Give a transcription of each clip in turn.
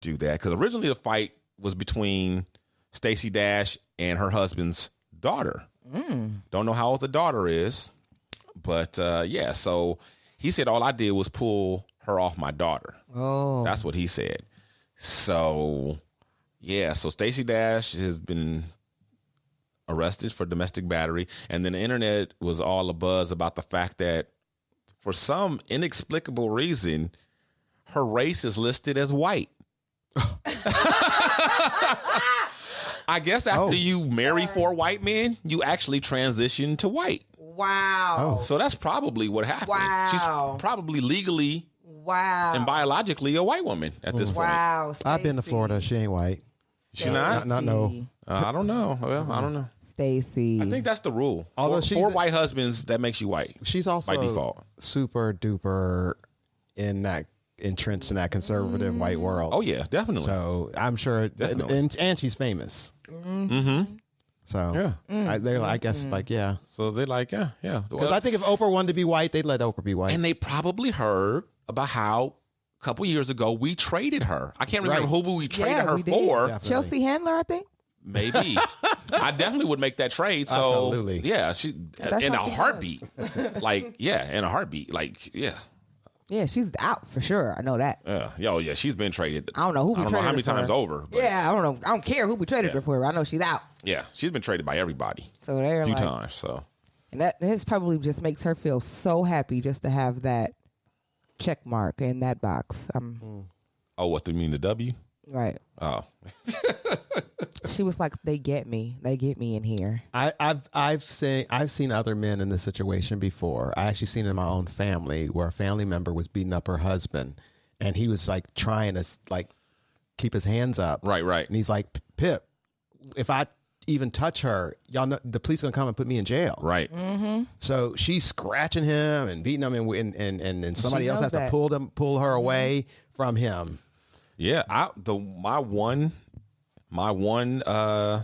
do that because originally the fight was between Stacey Dash and her husband's daughter. Don't know how old the daughter is, but yeah. So he said all I did was pull her off my daughter. Oh, that's what he said. So yeah. So Stacey Dash has been arrested for domestic battery, and then the internet was all abuzz about the fact that for some inexplicable reason her race is listed as white. I guess after you marry 4 white men, you actually transition to white. Wow. So that's probably what happened. Wow. She's probably legally and biologically a white woman at this point. Wow. I've been to Florida. She ain't white. She not? Not no. I don't know. Well, I don't know. Stacey. I think that's the rule. Although four white husbands, that makes you white. She's also by default super duper entrenched in that conservative white world. Oh yeah, definitely. So I'm sure, and she's famous. So I guess like yeah. So they're like yeah. Because I think if Oprah wanted to be white, they'd let Oprah be white. And they probably heard about how a couple years ago we traded her. I can't remember who we traded her for. Definitely. Chelsea Handler, I think. Maybe. I definitely would make that trade. So absolutely. Yeah, she in a heartbeat. Like in a heartbeat. Like yeah. Yeah, she's out for sure. I know that. Yeah, she's been traded. I don't know who we traded her for. I don't know how many times over. But yeah, I don't know. I don't care who we traded her for. I know she's out. Yeah, she's been traded by everybody. So they're a few times. So. And that probably just makes her feel so happy just to have that check mark in that box. Oh, what do you mean, the W? Right. Oh. She was like, "They get me. They get me in here." I've seen other men in this situation before. I actually seen it in my own family where a family member was beating up her husband, and he was like trying to like keep his hands up. Right. And he's like, "Pip, if I even touch her, y'all know the police gonna come and put me in jail." Right. Mm-hmm. So she's scratching him and beating him, and somebody else has to pull her away from him. Yeah, my one I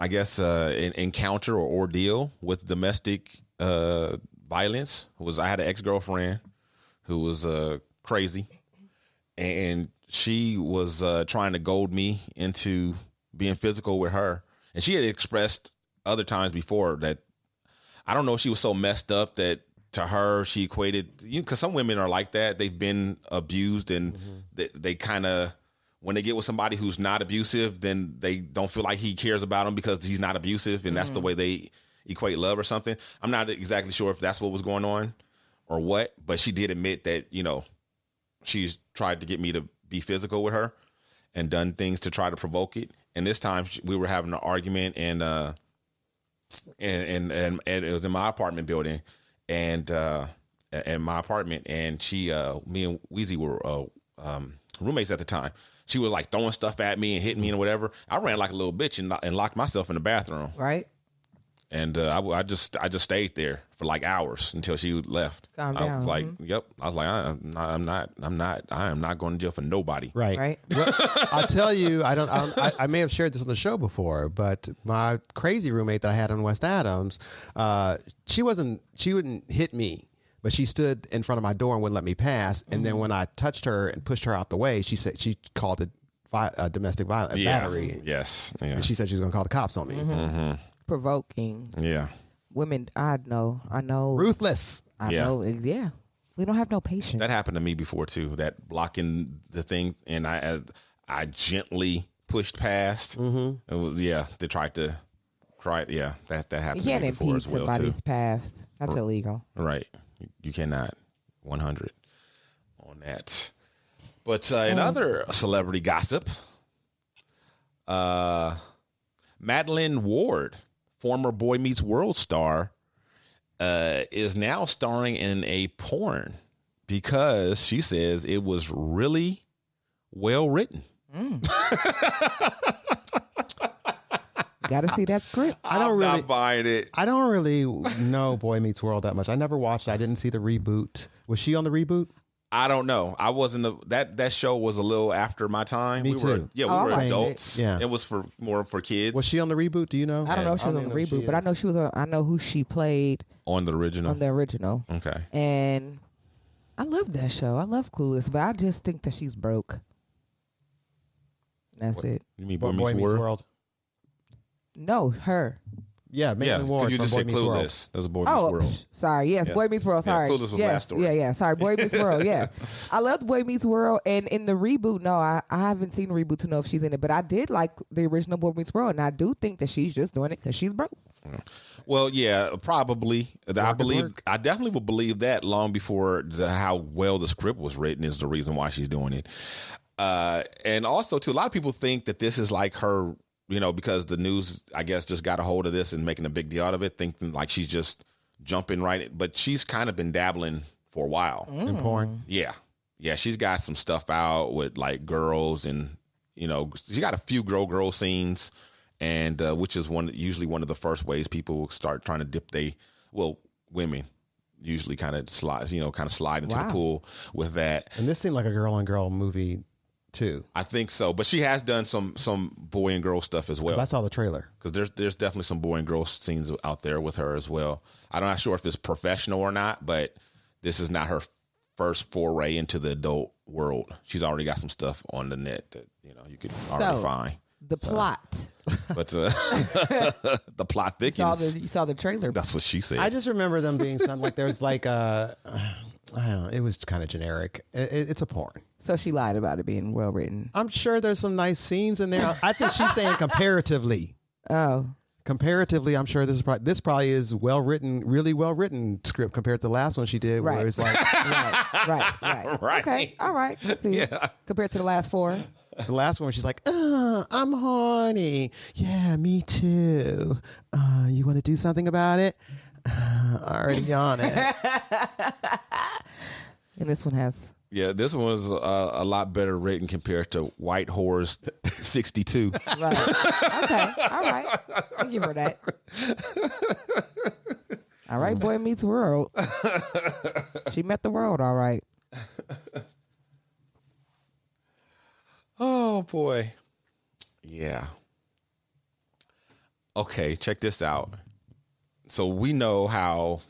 guess encounter or ordeal with domestic violence was I had an ex-girlfriend who was crazy, and she was trying to goad me into being physical with her, and she had expressed other times before that I don't know if she was so messed up that to her she equated, because some women are like that, they've been abused and they kind of, when they get with somebody who's not abusive, then they don't feel like he cares about them because he's not abusive, and that's the way they equate love or something. I'm not exactly sure if that's what was going on or what, but she did admit that, she's tried to get me to be physical with her and done things to try to provoke it. And this time we were having an argument, and it was in my apartment building, and in my apartment, and me and Weezy were roommates at the time. She was like throwing stuff at me and hitting me and whatever. I ran like a little bitch and locked myself in the bathroom. Right. And I just stayed there for like hours until she left. Calm I down. was like, yep. I was like, I am not going to jail for nobody. Right. Well, I'll tell you, I may have shared this on the show before, but my crazy roommate that I had in West Adams, she wouldn't hit me, but she stood in front of my door and wouldn't let me pass. And then when I touched her and pushed her out the way, she said she called it domestic violence, battery. Yes. Yeah. And she said she was going to call the cops on me. Mm-hmm. Provoking. Yeah. Women, I know. Ruthless. I know. Yeah. We don't have no patience. That happened to me before too. That blocking the thing, and I gently pushed past. It was they tried to cry. Yeah, that happened to me before as well too. You can't impede somebody's past. That's illegal. Right. You cannot. 100 on that. But in other celebrity gossip, Madeline Ward, former Boy Meets World star, is now starring in a porn because she says it was really well written. Gotta see that script. I'm not buying it. I don't really know Boy Meets World that much. I never watched it. I didn't see the reboot. Was she on the reboot? I don't know. I wasn't that show was a little after my time. Me too. We were adults. Yeah. It was more for kids. Was she on the reboot? Do you know? I don't know if she was on the reboot, but I know she was I know who she played on the original. On the original. Okay. And I love that show. I love Clueless, but I just think that she's broke. That's What? it. You mean Boy Boy Meets World? No, her. Yeah, Maitland Ward you from just Boy said Meets Clueless. World. That was Boy Meets World. Sorry. Yes, Yeah. Boy Meets World. Sorry. Clueless was yes, last story. Yeah. Sorry, Boy Meets World. Yeah, I loved Boy Meets World, and in the reboot, no, I haven't seen the reboot to know if she's in it, but I did like the original Boy Meets World, and I do think that she's just doing it because she's broke. Well, yeah, probably. I definitely would believe that long before how well the script was written is the reason why she's doing it. And also, too, a lot of people think that this is like her, because the news, I guess, just got a hold of this and making a big deal out of it, thinking like she's just jumping right in. But she's kind of been dabbling for a while. In porn? Yeah. Yeah, she's got some stuff out with, like, girls and, she got a few girl scenes, and which is usually one of the first ways people will start trying to dip women usually kind of slide into the pool with that. And this seemed like a girl-on-girl movie, too. I think so, but she has done some boy and girl stuff as well. I saw the trailer. Because there's definitely some boy and girl scenes out there with her as well. I'm not sure if it's professional or not, but this is not her first foray into the adult world. She's already got some stuff on the net that you could already find. The plot. But the plot thickens. You saw the trailer. That's what she said. I just remember them being something like there's like I don't know, it was kind of generic. It's a porn. So she lied about it being well written. I'm sure there's some nice scenes in there. I think she's saying comparatively. Oh. Comparatively, I'm sure this probably is well written, really well written script compared to the last one she did, where it's like right. Okay, all right. Let's see. Yeah. Compared to the last four. The last one, she's like, I'm horny. Yeah, me too. You want to do something about it? Already on it. And this one has. Yeah, this one's a lot better written compared to White Horse 62. Right. Okay. All right. I'll give her that. All right, Boy Meets World. She met the world, all right. Oh, boy. Yeah. Okay, check this out. So we know how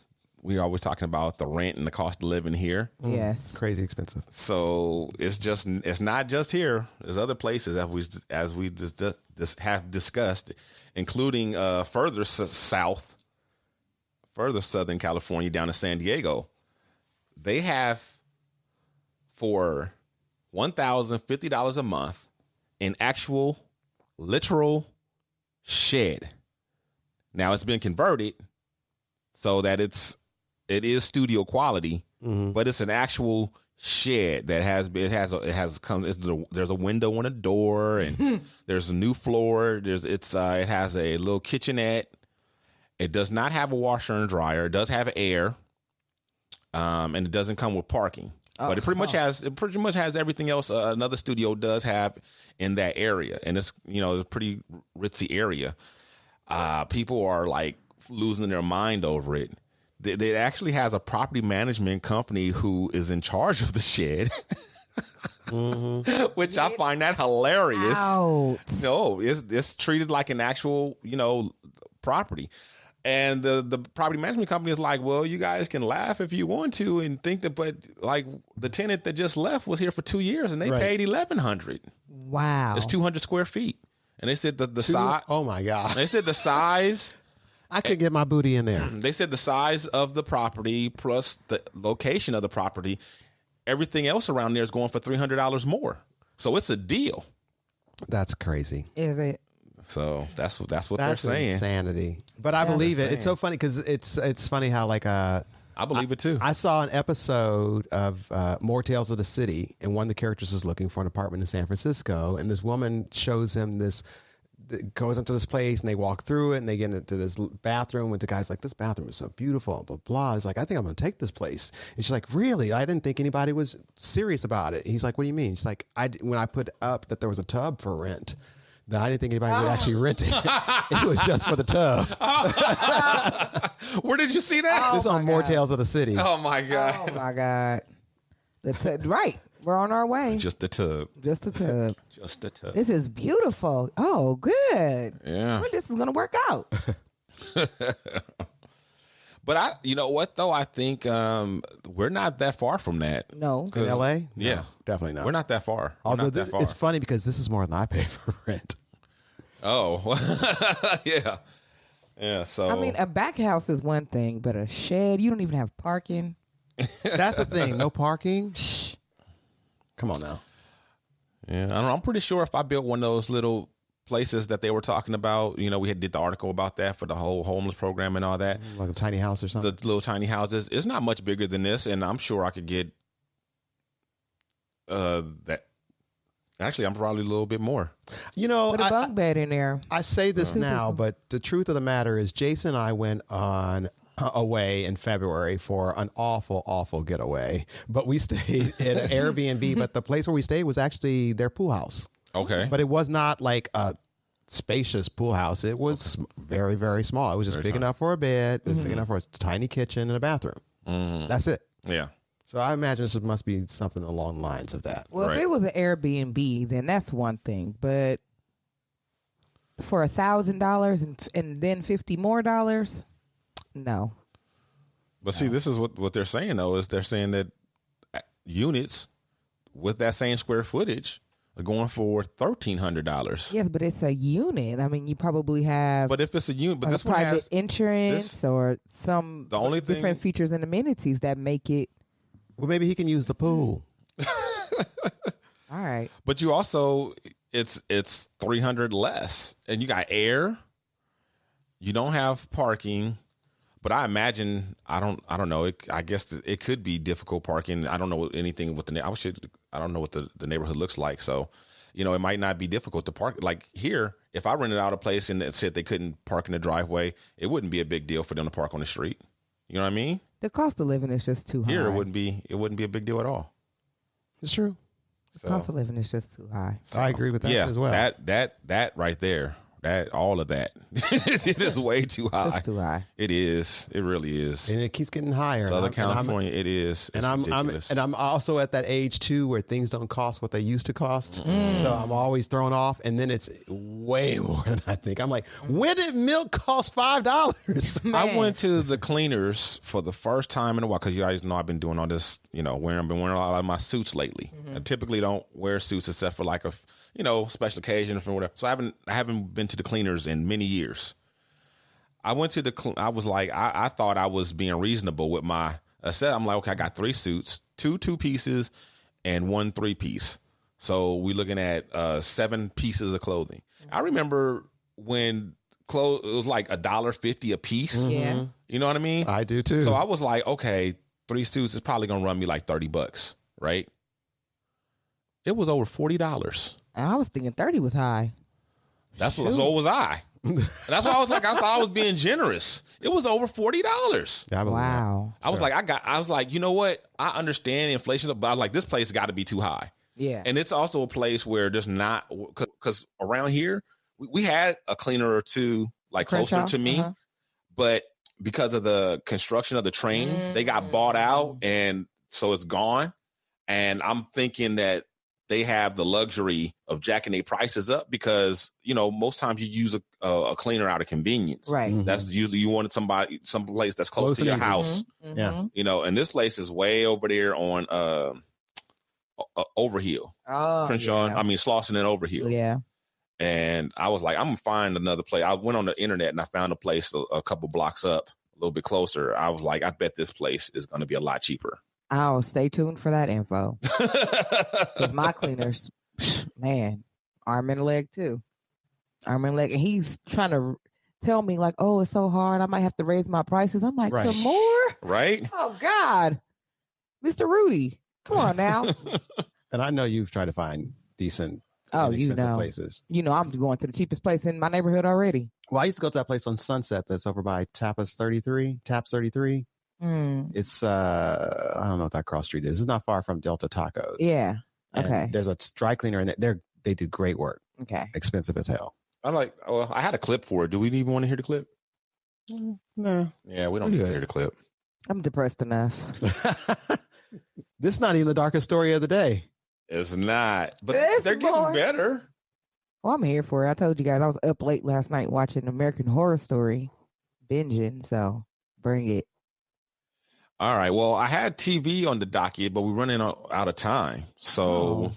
we always talking about the rent and the cost of living here. Yes. Crazy expensive. So it's not just here. There's other places as we just have discussed, including further south, further Southern California down to San Diego. They have for $1,050 a month an actual literal shed. Now it's been converted so that it is studio quality, but it's an actual shed that there's a window on a door, and there's a new floor. It has a little kitchenette. It does not have a washer and dryer. It does have air, and it doesn't come with parking. But it pretty much has everything else another studio does have in that area, and it's a pretty ritzy area. People are like losing their mind over it. It actually has a property management company who is in charge of the shed, which I find that hilarious. Out. No, it's treated like an actual, property. And the property management company is like, well, you guys can laugh if you want to and think that, but like the tenant that just left was here for 2 years and they paid $1,100. Wow. It's 200 square feet. And they said the size. Oh my God. They said the size. I could get my booty in there. They said the size of the property plus the location of the property, everything else around there is going for $300 more. So it's a deal. That's crazy. Is it? So that's what they're saying. Insanity. But I believe it. It's so funny because it's funny how like I believe it too. I saw an episode of More Tales of the City, and one of the characters is looking for an apartment in San Francisco, and this woman shows him goes into this place, and they walk through it, and they get into this bathroom, and the guy's like, this bathroom is so beautiful, blah, blah. He's like, I think I'm going to take this place. And she's like, really? I didn't think anybody was serious about it. He's like, what do you mean? She's like, when I put up that there was a tub for rent, that I didn't think anybody would actually rent it. It was just for the tub. Where did you see that? It's on More Tales of the City. Oh, my God. Oh, my God. Right. We're on our way. Just the tub. Just the tub. Just the tub. This is beautiful. Oh, good. Yeah. This is going to work out. But you know what though? I think we're not that far from that. No. In L.A.? Yeah. No, definitely not. We're not that far. Although not that far. it's funny because this is more than I pay for rent. Oh, yeah. Yeah, so. I mean, a back house is one thing, but a shed, you don't even have parking. That's the thing. No parking? Come on now. Yeah, I don't know. I'm pretty sure if I built one of those little places that they were talking about, we did the article about that for the whole homeless program and all that. Like a tiny house or something? The little tiny houses. It's not much bigger than this, and I'm sure I could get that. Actually, I'm probably a little bit more. Put a bunk bed in there. I say this now, but the truth of the matter is Jason and I went on away in February for an awful getaway. But we stayed at an Airbnb, but the place where we stayed was actually their pool house. Okay. But it was not like a spacious pool house. It was very, very small. It was just big enough for a bed. It was big enough for a tiny kitchen and a bathroom. Mm-hmm. That's it. Yeah. So I imagine this must be something along the lines of that. Well, if it was an Airbnb, then that's one thing. But for $1,000 and then $50 more, no. But see, this is what they're saying though. Is they're saying that units with that same square footage are going for $1,300. Yes, but it's a unit. I mean, you probably have. But if it's a unit, but this one private has insurance or some different features and amenities that make it. Well, maybe he can use the pool. All right. But you also, it's $300 less, and you got air. You don't have parking, but I imagine I don't know. I guess it could be difficult parking. I don't know anything with I don't know what the neighborhood looks like. So, it might not be difficult to park. Like here, if I rented out a place and it said they couldn't park in the driveway, it wouldn't be a big deal for them to park on the street. You know what I mean? The cost of living is just too high. Here, it wouldn't be a big deal at all. It's true. The cost of living is just too high. So, I agree with that as well. That right there. All of that. It is way too high. It's too high. It is. It really is. And it keeps getting higher. Southern California, it is. It's ridiculous. I'm also at that age too where things don't cost what they used to cost. So I'm always thrown off, and then it's way more than I think. I'm like, when did milk cost $5? I went to the cleaners for the first time in a while because you guys know I've been doing all this. I've been wearing a lot of my suits lately. I typically don't wear suits except for like a special occasions or whatever. So I haven't been to the cleaners in many years. I went to I was like, I thought I was being reasonable with my set. I'm like, okay, I got 3 suits, 2 2-pieces, and 1 3-piece. So we're looking at 7 pieces of clothing. I remember when it was like $1.50 a piece. Yeah. You know what I mean? I do too. So I was like, okay, 3 suits is probably gonna run me like $30, right? It was over $40. I was thinking 30 was high. So was I. That's why I was like, I thought I was being generous. It was over $40. Wow. I was like, you know what? I understand inflation, but I was like, this place got to be too high. Yeah. And it's also a place where there's not, because around here, we had a cleaner or two like closer to me, but because of the construction of the train, they got bought out, and so it's gone. And I'm thinking that they have the luxury of jacking their prices up because, most times you use a cleaner out of convenience. Right. That's usually you wanted some place that's close to your house. Yeah. And this place is way over there on Overhill. Oh, Crenshaw. Yeah. I mean, Slauson and Overhill. Yeah. And I was like, I'm going to find another place. I went on the internet and I found a place a couple blocks up, a little bit closer. I was like, I bet this place is going to be a lot cheaper. Oh, stay tuned for that info. Because my cleaners, man, arm and leg too. Arm and leg. And he's trying to tell me like, oh, it's so hard. I might have to raise my prices. I'm like, some more? Right. Oh, God. Mr. Rudy, come on now. And I know you've tried to find decent, inexpensive places. I'm going to the cheapest place in my neighborhood already. Well, I used to go to that place on Sunset that's over by Taps 33. It's I don't know what that cross street is. It's not far from Delta Tacos. Yeah. Okay. And there's a dry cleaner in there. They do great work. Okay. Expensive as hell. I had a clip for it. Do we even want to hear the clip? No. Yeah, we don't need to hear the clip. I'm depressed enough. This is not even the darkest story of the day. It's not. But they're getting better. Well, I'm here for it. I told you guys I was up late last night watching American Horror Story, binging, so bring it. All right. Well, I had TV on the docket, but we're running out of time. So